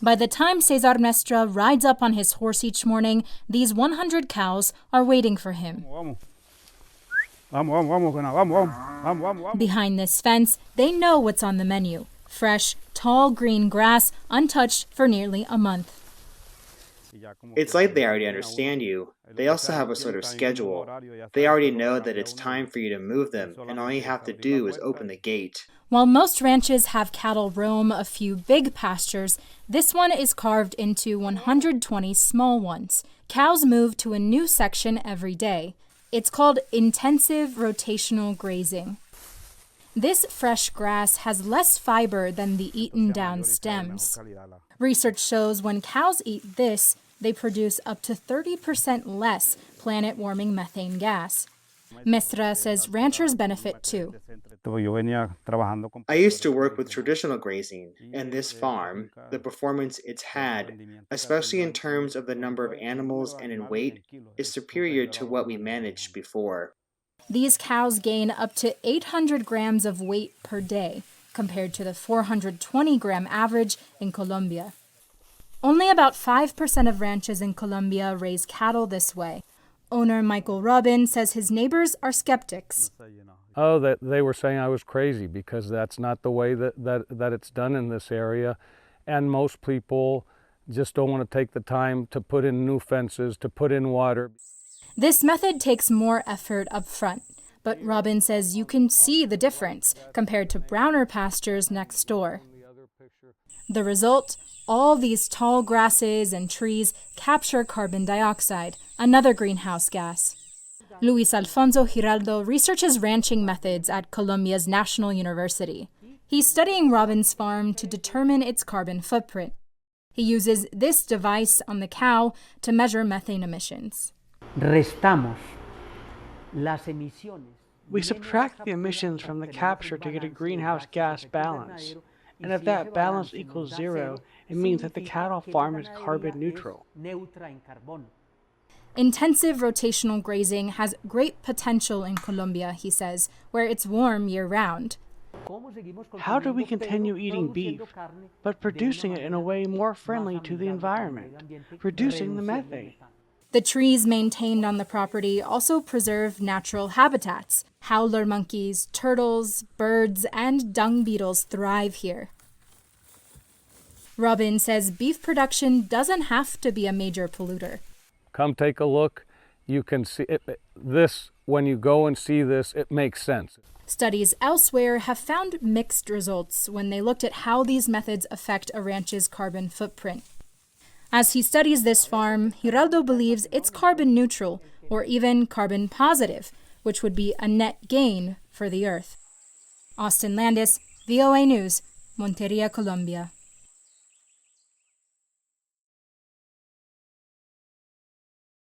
By the time Cesar Mestra rides up on his horse each morning, these 100 cows are waiting for him. Behind this fence, they know what's on the menu. Fresh, tall green grass, untouched for nearly a month. It's like they already understand you. They also have a sort of schedule. They already know that it's time for you to move them, and all you have to do is open the gate. While most ranches have cattle roam a few big pastures, this one is carved into 120 small ones. Cows move to a new section every day. It's called intensive rotational grazing. This fresh grass has less fiber than the eaten-down stems. Research shows when cows eat this, they produce up to 30% less planet-warming methane gas. Mestra says ranchers benefit too. I used to work with traditional grazing, and this farm, the performance it's had, especially in terms of the number of animals and in weight, is superior to what we managed before. These cows gain up to 800 grams of weight per day, compared to the 420-gram average in Colombia. Only about 5% of ranches in Colombia raise cattle this way. Owner Michael Robin says his neighbors are skeptics. Oh, that they were saying I was crazy because that's not the way that it's done in this area. And most people just don't want to take the time to put in new fences, to put in water. This method takes more effort up front, but Robin says you can see the difference compared to browner pastures next door. The result? All these tall grasses and trees capture carbon dioxide, another greenhouse gas. Luis Alfonso Giraldo researches ranching methods at Colombia's National University. He's studying Robin's farm to determine its carbon footprint. He uses this device on the cow to measure methane emissions. We subtract the emissions from the capture to get a greenhouse gas balance. And if that balance equals zero, it means that the cattle farm is carbon neutral. Intensive rotational grazing has great potential in Colombia, he says, where it's warm year-round. How do we continue eating beef, but producing it in a way more friendly to the environment, reducing the methane? The trees maintained on the property also preserve natural habitats. Howler monkeys, turtles, birds, and dung beetles thrive here. Robin says beef production doesn't have to be a major polluter. Come take a look. You can see it. When you go and see this, it makes sense. Studies elsewhere have found mixed results when they looked at how these methods affect a ranch's carbon footprint. As he studies this farm, Giraldo believes it's carbon neutral or even carbon positive, which would be a net gain for the earth. Austin Landis, VOA News, Monteria, Colombia.